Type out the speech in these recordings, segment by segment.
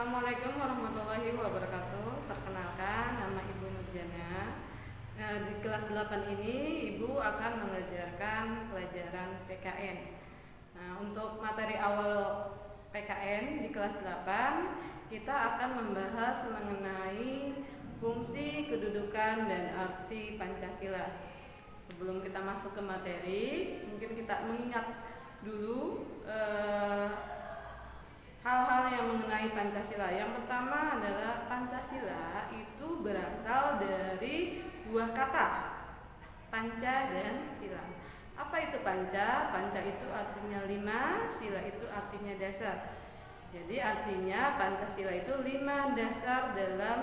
Assalamualaikum warahmatullahi wabarakatuh. Perkenalkan, nama Ibu Nurjana. Di kelas 8 ini Ibu akan mengajarkan pelajaran PKN. Untuk materi awal PKN di kelas 8, kita akan membahas mengenai fungsi, kedudukan, dan arti Pancasila. Sebelum kita masuk ke materi, mungkin kita mengingat dulu hal-hal yang mengenai Pancasila. Yang pertama adalah Pancasila itu berasal dari dua kata, panca dan sila. Apa itu panca? Panca itu artinya 5, sila itu artinya dasar. Jadi artinya Pancasila itu 5 dasar dalam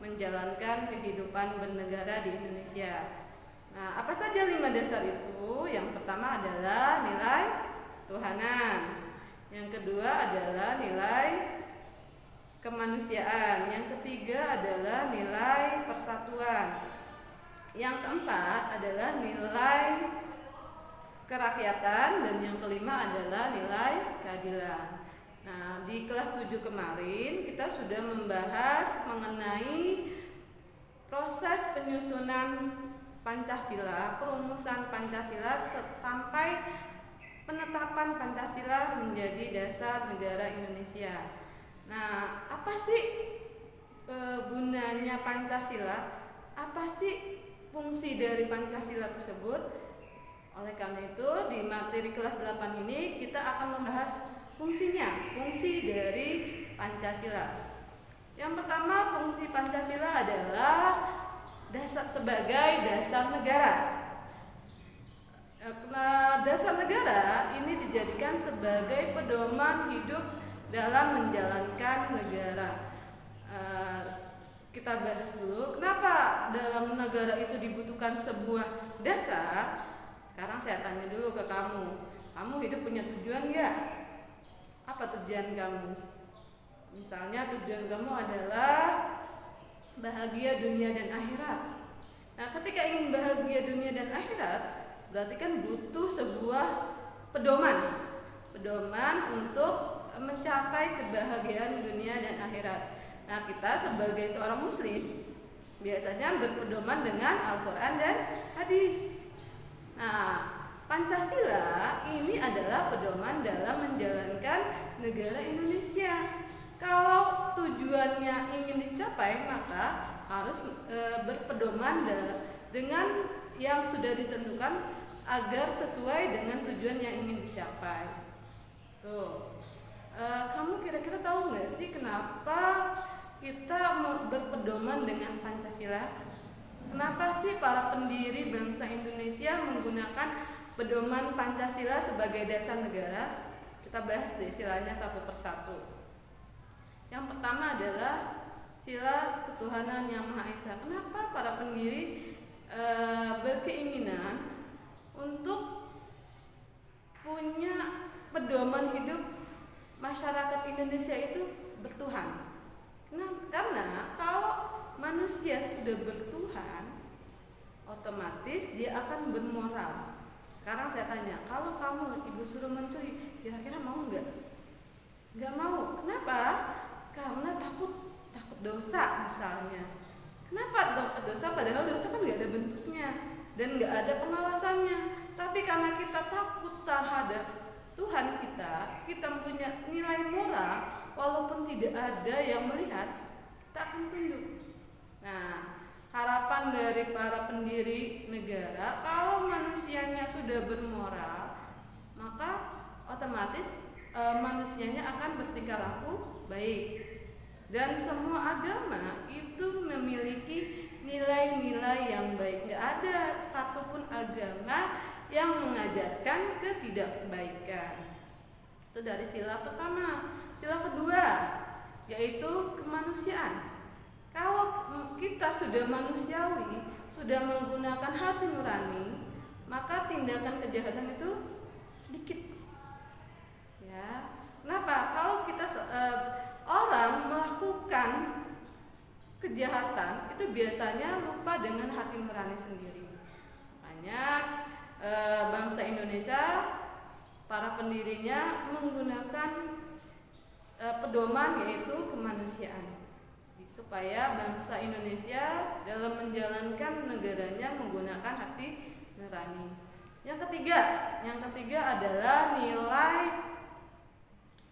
menjalankan kehidupan bernegara di Indonesia. Apa saja 5 dasar itu? Yang pertama adalah nilai ketuhanan. Yang kedua adalah nilai kemanusiaan. Yang ketiga adalah nilai persatuan. Yang keempat adalah nilai kerakyatan. Dan yang kelima adalah nilai keadilan. Di kelas 7 kemarin kita sudah membahas mengenai proses penyusunan Pancasila, perumusan Pancasila sampai penetapan Pancasila menjadi dasar negara Indonesia. Apa sih gunanya Pancasila? Apa sih fungsi dari Pancasila tersebut? Oleh karena itu, di materi kelas 8 ini kita akan membahas fungsinya, fungsi dari Pancasila. Yang pertama, fungsi Pancasila adalah sebagai dasar negara. Dasar negara ini dijadikan sebagai pedoman hidup dalam menjalankan negara. Kita bahas dulu kenapa dalam negara itu dibutuhkan sebuah dasar. Sekarang saya tanya dulu ke kamu. Kamu hidup punya tujuan nggak? Apa tujuan kamu? Misalnya tujuan kamu adalah bahagia dunia dan akhirat. Ketika ingin bahagia dunia dan akhirat, berarti kan butuh sebuah pedoman untuk mencapai kebahagiaan dunia dan akhirat. Kita sebagai seorang muslim biasanya berpedoman dengan Al-Quran dan hadis. Pancasila ini adalah pedoman dalam menjalankan negara Indonesia. Kalau tujuannya ingin dicapai, maka harus berpedoman dengan yang sudah ditentukan agar sesuai dengan tujuan yang ingin dicapai. Kamu kira-kira tahu nggak sih kenapa kita berpedoman dengan Pancasila? Kenapa sih para pendiri bangsa Indonesia menggunakan pedoman Pancasila sebagai dasar negara? Kita bahas deh silanya satu persatu. Yang pertama adalah sila ketuhanan yang Maha Esa. Kenapa para pendiri berkeinginan untuk punya pedoman hidup masyarakat Indonesia itu bertuhan? Karena kalau manusia sudah bertuhan, otomatis dia akan bermoral. Sekarang saya tanya, kalau kamu Ibu suruh mencuri, kira-kira mau nggak? Nggak mau. Kenapa? Karena takut dosa misalnya. Kenapa takut dosa? Padahal dosa kan nggak ada bentuknya dan nggak ada pengawasannya. Tapi karena kita takut terhadap Tuhan kita punya nilai moral, walaupun tidak ada yang melihat, kita akan tunduk. Harapan dari para pendiri negara, kalau manusianya sudah bermoral, maka otomatis manusianya akan bertingkah laku baik. Dan semua agama itu memiliki nilai-nilai yang baik. Nggak ada satupun agama yang mengajarkan ketidakbaikan. Itu dari sila pertama. Sila kedua yaitu kemanusiaan. Kalau kita sudah manusiawi, sudah menggunakan hati nurani, maka tindakan kejahatan itu sedikit. Kenapa? Kalau kita orang melakukan kejahatan itu biasanya lupa dengan hati nurani sendiri. Makanya bangsa Indonesia, para pendirinya menggunakan pedoman, yaitu kemanusiaan, supaya bangsa Indonesia dalam menjalankan negaranya menggunakan hati nurani. Yang ketiga adalah nilai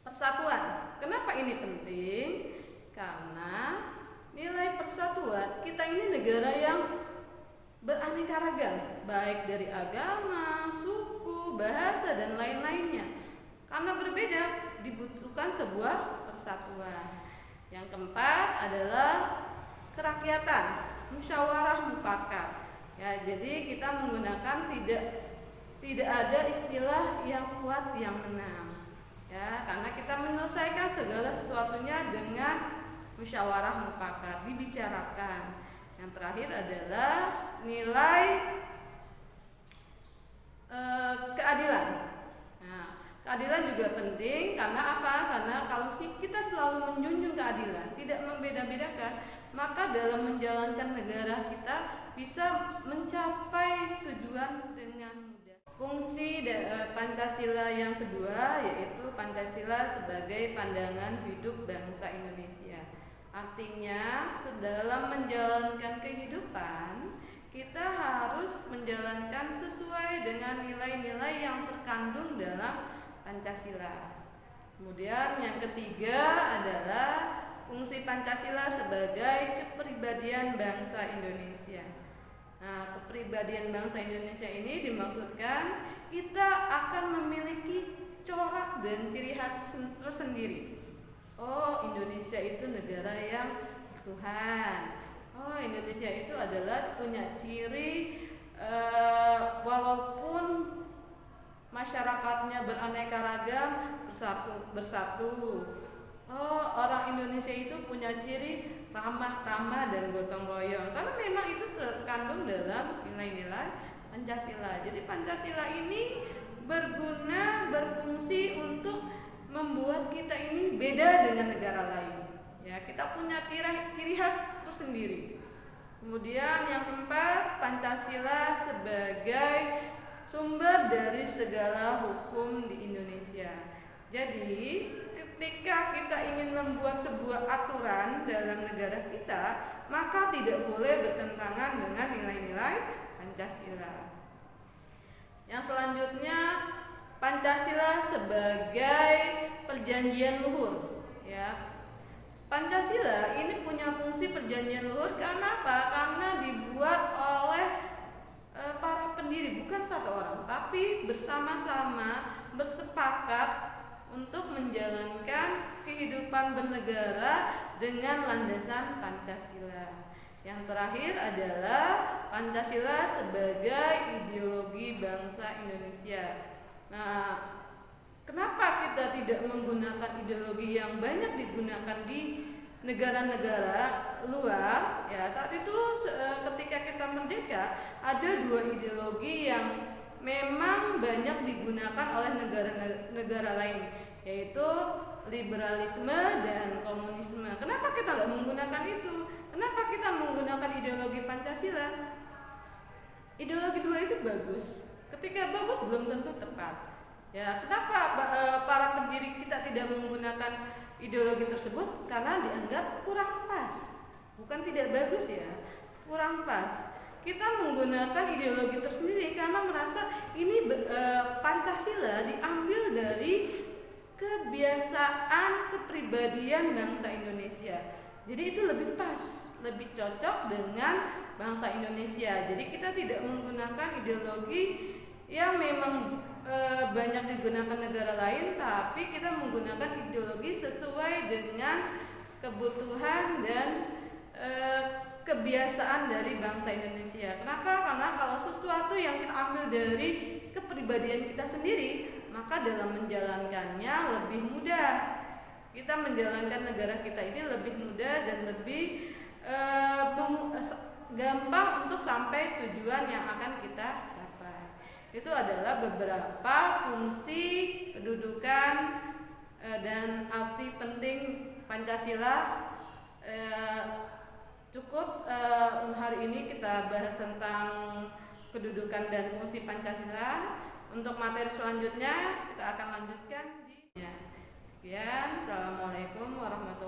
persatuan. Kenapa ini penting? Karena nilai persatuan, kita ini negara yang beraneka ragam, baik dari agama, suku, bahasa, dan lain-lainnya. Karena berbeda, dibutuhkan sebuah persatuan. Yang keempat adalah kerakyatan, musyawarah mufakat. Ya, jadi kita menggunakan tidak ada istilah yang kuat yang menang. Ya, karena kita menyelesaikan segala sesuatunya dengan musyawarah mufakat, dibicarakan. Yang terakhir adalah nilai keadilan. Nah, keadilan juga penting karena apa? Karena kalau kita selalu menjunjung keadilan, tidak membeda-bedakan, maka dalam menjalankan negara kita bisa mencapai tujuan dengan mudah. Fungsi Pancasila yang kedua yaitu Pancasila sebagai pandangan hidup bangsa Indonesia. Artinya, dalam menjalankan kehidupan, kita harus menjalankan sesuai dengan nilai-nilai yang terkandung dalam Pancasila. Kemudian yang ketiga adalah fungsi Pancasila sebagai kepribadian bangsa Indonesia. Nah, kepribadian bangsa Indonesia ini dimaksudkan kita akan memiliki corak dan ciri khas tersendiri. Oh, Indonesia itu negara yang Tuhan. Oh, Indonesia itu adalah punya ciri walaupun masyarakatnya beraneka ragam, bersatu. Oh, orang Indonesia itu punya ciri ramah tamah dan gotong royong. Karena memang itu terkandung dalam nilai-nilai Pancasila. Jadi Pancasila ini berfungsi untuk membuat kita ini beda dengan negara lain. Ya, kita punya ciri khas tersendiri. Kemudian yang keempat, Pancasila sebagai sumber dari segala hukum di Indonesia. Jadi, ketika kita ingin membuat sebuah aturan dalam negara kita, maka tidak boleh bertentangan dengan nilai-nilai Pancasila. Yang selanjutnya, Pancasila sebagai perjanjian luhur. Ya, Pancasila ini punya fungsi perjanjian luhur karena apa? Karena dibuat oleh para pendiri, bukan satu orang, tapi bersama-sama bersepakat untuk menjalankan kehidupan bernegara dengan landasan Pancasila. Yang terakhir adalah Pancasila sebagai ideologi bangsa Indonesia. Nah, kenapa kita tidak menggunakan ideologi yang banyak digunakan di negara-negara luar? Ya, saat itu ketika kita merdeka, ada dua ideologi yang memang banyak digunakan oleh negara-negara lain, yaitu liberalisme dan komunisme. Kenapa kita nggak menggunakan itu? Kenapa kita menggunakan ideologi Pancasila? Ideologi dua itu bagus. Ketika bagus belum tentu tepat. Ya, kenapa para pendiri kita tidak menggunakan ideologi tersebut? Karena dianggap kurang pas. Bukan tidak bagus ya, kurang pas. Kita menggunakan ideologi tersendiri karena merasa ini Pancasila diambil dari kebiasaan kepribadian bangsa Indonesia. Jadi itu lebih pas, lebih cocok dengan bangsa Indonesia. Jadi kita tidak menggunakan ideologi yang memang banyak digunakan negara lain, tapi kita menggunakan ideologi sesuai dengan kebutuhan dan kebiasaan dari bangsa Indonesia. Kenapa? Karena kalau sesuatu yang kita ambil dari kepribadian kita sendiri, maka dalam menjalankannya lebih mudah. Kita menjalankan negara kita ini lebih mudah dan lebih gampang untuk sampai tujuan yang akan kita capai. Itu adalah beberapa fungsi, kedudukan, dan arti penting Pancasila. Cukup hari ini kita bahas tentang kedudukan dan fungsi Pancasila. Untuk materi selanjutnya kita akan lanjutkan di Sekian, assalamualaikum warahmatullahi